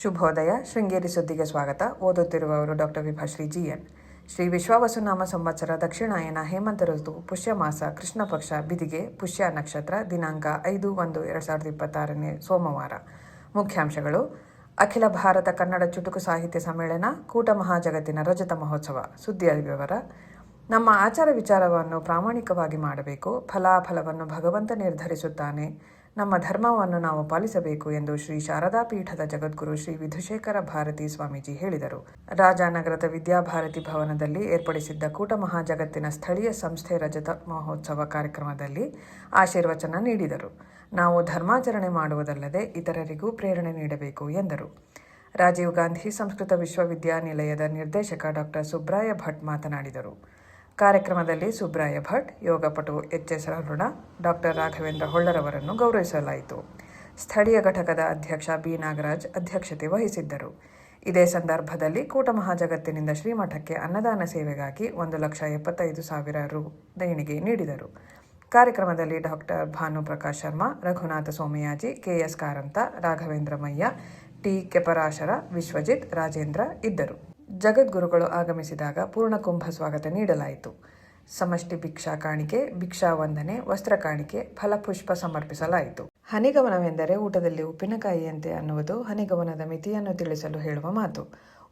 ಶುಭೋದಯ. ಶೃಂಗೇರಿ ಸುದ್ದಿಗೆ ಸ್ವಾಗತ. ಓದುತ್ತಿರುವವರು ಡಾಕ್ಟರ್ ವಿಭಾಶ್ರೀ GN. ಶ್ರೀ ವಿಶ್ವಾವಸುನಾಮ ಸಂವತ್ಸರ ದಕ್ಷಿಣಾಯನ ಹೇಮಂತ ಋತು ಪುಷ್ಯ ಮಾಸ ಕೃಷ್ಣ ಪಕ್ಷ ಬಿದಿಗೆ ಪುಷ್ಯ ನಕ್ಷತ್ರ ದಿನಾಂಕ 5/1/2026 ಸೋಮವಾರ. ಮುಖ್ಯಾಂಶಗಳು: ಅಖಿಲ ಭಾರತ ಕನ್ನಡ ಚುಟುಕು ಸಾಹಿತ್ಯ ಸಮ್ಮೇಳನ, ಕೂಟ ಮಹಾಜಗತ್ತಿನ ರಜತ ಮಹೋತ್ಸವ. ಸುದ್ದಿಯ ವಿವರ: ನಮ್ಮ ಆಚಾರ ವಿಚಾರವನ್ನು ಪ್ರಾಮಾಣಿಕವಾಗಿ ಮಾಡಬೇಕು. ಫಲಾಫಲವನ್ನು ಭಗವಂತ ನಿರ್ಧರಿಸುತ್ತಾನೆ. ನಮ್ಮ ಧರ್ಮವನ್ನು ನಾವು ಪಾಲಿಸಬೇಕು ಎಂದು ಶ್ರೀ ಶಾರದಾ ಪೀಠದ ಜಗದ್ಗುರು ಶ್ರೀ ವಿಧುಶೇಖರ ಭಾರತಿ ಸ್ವಾಮೀಜಿ ಹೇಳಿದರು. ರಾಜಾನಗರದ ವಿದ್ಯಾಭಾರತಿ ಭವನದಲ್ಲಿ ಏರ್ಪಡಿಸಿದ್ದ ಕೂಟ ಮಹಾಜಗತ್ತಿನ ಸ್ಥಳೀಯ ಸಂಸ್ಥೆ ರಜತ ಮಹೋತ್ಸವ ಕಾರ್ಯಕ್ರಮದಲ್ಲಿ ಆಶೀರ್ವಚನ ನೀಡಿದರು. ನಾವು ಧರ್ಮಾಚರಣೆ ಮಾಡುವುದಲ್ಲದೆ ಇತರರಿಗೂ ಪ್ರೇರಣೆ ನೀಡಬೇಕು ಎಂದರು. ರಾಜೀವ್ ಗಾಂಧಿ ಸಂಸ್ಕೃತ ವಿಶ್ವವಿದ್ಯಾನಿಲಯದ ನಿರ್ದೇಶಕ ಡಾಕ್ಟರ್ ಸುಬ್ರಾಯ ಭಟ್ ಮಾತನಾಡಿದರು. ಕಾರ್ಯಕ್ರಮದಲ್ಲಿ ಸುಬ್ರಾಯ ಭಟ್, ಯೋಗಪಟು HS ಅರುಣ, ಡಾಕ್ಟರ್ ರಾಘವೇಂದ್ರ ಹೊಳ್ಳರವರನ್ನು ಗೌರವಿಸಲಾಯಿತು. ಸ್ಥಳೀಯ ಘಟಕದ ಅಧ್ಯಕ್ಷ B ನಾಗರಾಜ್ ಅಧ್ಯಕ್ಷತೆ ವಹಿಸಿದ್ದರು. ಇದೇ ಸಂದರ್ಭದಲ್ಲಿ ಕೂಟ ಮಹಾಜಗತ್ತಿನಿಂದ ಶ್ರೀಮಠಕ್ಕೆ ಅನ್ನದಾನ ಸೇವೆಗಾಗಿ 1,75,000 ರು ದೇಣಿಗೆ ನೀಡಿದರು. ಕಾರ್ಯಕ್ರಮದಲ್ಲಿ doctor Bhanuprakash Sharma, Raghunath Somayaji, KS Karanth, Raghavendra Mayya, T ಕೆಪರಾಶರ, Vishwajit, Rajendra ಇದ್ದರು. ಜಗದ್ಗುರುಗಳು ಆಗಮಿಸಿದಾಗ ಪೂರ್ಣಕುಂಭ ಸ್ವಾಗತ ನೀಡಲಾಯಿತು. ಸಮಷ್ಟಿ ಭಿಕ್ಷಾ ಕಾಣಿಕೆ, ಭಿಕ್ಷಾ ವಂದನೆ, ವಸ್ತ್ರ ಕಾಣಿಕೆ, ಫಲಪುಷ್ಪ ಸಮರ್ಪಿಸಲಾಯಿತು. ಹನಿಗವನವೆಂದರೆ ಊಟದಲ್ಲಿ ಉಪ್ಪಿನಕಾಯಿಯಂತೆ ಅನ್ನುವುದು ಹನಿಗವನದ ಮಿತಿಯನ್ನು ತಿಳಿಸಲು ಹೇಳುವ ಮಾತು.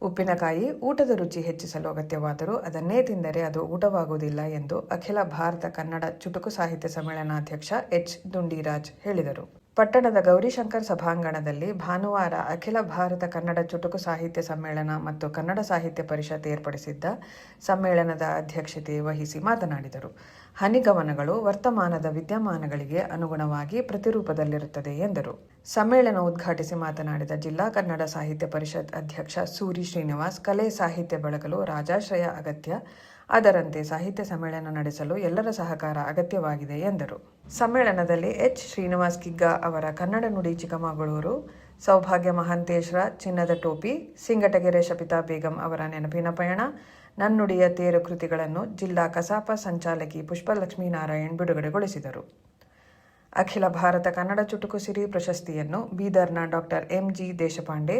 ಉಪ್ಪಿನಕಾಯಿ ಊಟದ ರುಚಿ ಹೆಚ್ಚಿಸಲು ಅಗತ್ಯವಾದರೂ ಅದನ್ನೇ ತಿಂದರೆ ಅದು ಊಟವಾಗುವುದಿಲ್ಲ ಎಂದು ಅಖಿಲ ಭಾರತ ಕನ್ನಡ ಚುಟುಕು ಸಾಹಿತ್ಯ ಸಮ್ಮೇಳನಾಧ್ಯಕ್ಷ H ದುಂಡಿರಾಜ್ ಹೇಳಿದರು. ಪಟ್ಟಣದ ಗೌರಿಶಂಕರ್ ಸಭಾಂಗಣದಲ್ಲಿ ಭಾನುವಾರ ಅಖಿಲ ಭಾರತ ಕನ್ನಡ ಚುಟುಕು ಸಾಹಿತ್ಯ ಸಮ್ಮೇಳನ ಮತ್ತು ಕನ್ನಡ ಸಾಹಿತ್ಯ ಪರಿಷತ್ ಏರ್ಪಡಿಸಿದ್ದ ಸಮ್ಮೇಳನದ ಅಧ್ಯಕ್ಷತೆ ವಹಿಸಿ ಮಾತನಾಡಿದರು. ಹನಿಗವನಗಳು ವರ್ತಮಾನದ ವಿದ್ಯಮಾನಗಳಿಗೆ ಅನುಗುಣವಾಗಿ ಪ್ರತಿರೂಪದಲ್ಲಿರುತ್ತದೆ ಎಂದರು. ಸಮ್ಮೇಳನ ಉದ್ಘಾಟಿಸಿ ಮಾತನಾಡಿದ ಜಿಲ್ಲಾ ಕನ್ನಡ ಸಾಹಿತ್ಯ ಪರಿಷತ್ ಅಧ್ಯಕ್ಷ ಸೂರಿ ಶ್ರೀನಿವಾಸ್, ಕಲೆ ಸಾಹಿತ್ಯ ಬೆಳಗಲು ರಾಜಾಶ್ರಯ ಅಗತ್ಯ, ಅದರಂತೆ ಸಾಹಿತ್ಯ ಸಮ್ಮೇಳನ ನಡೆಸಲು ಎಲ್ಲರ ಸಹಕಾರ ಅಗತ್ಯವಾಗಿದೆ ಎಂದರು. ಸಮ್ಮೇಳನದಲ್ಲಿ H ಶ್ರೀನಿವಾಸ್ ಕಿಗ್ಗಾ ಅವರ ಕನ್ನಡ ನುಡಿ ಚಿಕ್ಕಮಗಳೂರು, ಸೌಭಾಗ್ಯ ಮಹಾಂತೇಶ್ರ ಚಿನ್ನದ ಟೋಪಿ, ಸಿಂಗಟಗೆರೆ ಶಪಿತಾ ಬೇಗಂ ಅವರ ನೆನಪಿನ ಪಯಣ, ನನ್ನುಡಿಯ ತೇರು ಕೃತಿಗಳನ್ನು ಜಿಲ್ಲಾ ಕಸಾಪ ಸಂಚಾಲಕಿ ಪುಷ್ಪಲಕ್ಷ್ಮೀನಾರಾಯಣ್ ಬಿಡುಗಡೆಗೊಳಿಸಿದರು. ಅಖಿಲ ಭಾರತ ಕನ್ನಡ ಚುಟುಕು ಸಿರಿ ಪ್ರಶಸ್ತಿಯನ್ನು ಬೀದರ್ನ ಡಾಕ್ಟರ್ MG ದೇಶಪಾಂಡೆ,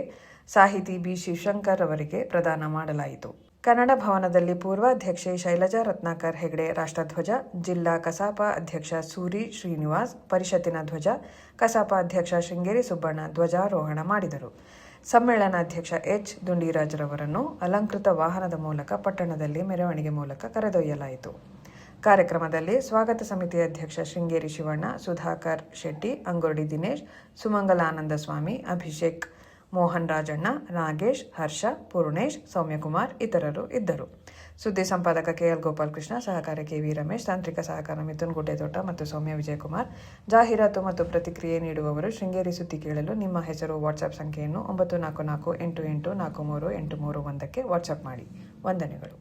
ಸಾಹಿತಿ B ಶಿವಶಂಕರ್ ಅವರಿಗೆ ಪ್ರದಾನ ಮಾಡಲಾಯಿತು. ಕನ್ನಡ ಭವನದಲ್ಲಿ ಪೂರ್ವಾಧ್ಯಕ್ಷೆ ಶೈಲಜಾ ರತ್ನಾಕರ್ ಹೆಗ್ಡೆ ರಾಷ್ಟ್ರಧ್ವಜ, ಜಿಲ್ಲಾ ಕಸಾಪ ಅಧ್ಯಕ್ಷ ಸೂರಿ ಶ್ರೀನಿವಾಸ್, ಪರಿಷತ್ತಿನ ಧ್ವಜ, ಕಸಾಪ ಅಧ್ಯಕ್ಷ ಶೃಂಗೇರಿ ಸುಬ್ಬಣ್ಣ ಧ್ವಜಾರೋಹಣ ಮಾಡಿದರು. ಸಮ್ಮೇಳನಾಧ್ಯಕ್ಷ H ದುಂಡಿರಾಜ್ರವರನ್ನು ಅಲಂಕೃತ ವಾಹನದ ಮೂಲಕ ಪಟ್ಟಣದಲ್ಲಿ ಮೆರವಣಿಗೆ ಮೂಲಕ ಕರೆದೊಯ್ಯಲಾಯಿತು. ಕಾರ್ಯಕ್ರಮದಲ್ಲಿ ಸ್ವಾಗತ ಸಮಿತಿ ಅಧ್ಯಕ್ಷ ಶೃಂಗೇರಿ ಶಿವಣ್ಣ, ಸುಧಾಕರ್ ಶೆಟ್ಟಿ, ಅಂಗೋಡಿ ದಿನೇಶ್, ಸುಮಂಗಲಾನಂದ ಸ್ವಾಮಿ, ಅಭಿಷೇಕ್, ಮೋಹನ್ ರಾಜಣ್ಣ, ನಾಗೇಶ್, ಹರ್ಷ, ಪೂರ್ಣೇಶ್, ಸೌಮ್ಯಕುಮಾರ್ ಇತರರು ಇದ್ದರು. ಸುದ್ದಿ ಸಂಪಾದಕ KL ಗೋಪಾಲಕೃಷ್ಣ, ಸಹಕಾರ KV ರಮೇಶ್, ತಾಂತ್ರಿಕ ಸಹಕಾರ ಮಿಥುನ್ ಗುಡ್ಡೆತೋಟ ಮತ್ತು ಸೌಮ್ಯ ವಿಜಯಕುಮಾರ್. ಜಾಹೀರಾತು ಮತ್ತು ಪ್ರತಿಕ್ರಿಯೆ ನೀಡುವವರು ಶೃಂಗೇರಿ ಸುದ್ದಿ ಕೇಳಲು ನಿಮ್ಮ ಹೆಸರು, ವಾಟ್ಸ್ಆಪ್ ಸಂಖ್ಯೆಯನ್ನು 9448843831 ವಾಟ್ಸ್ಆಪ್ ಮಾಡಿ. ವಂದನೆಗಳು.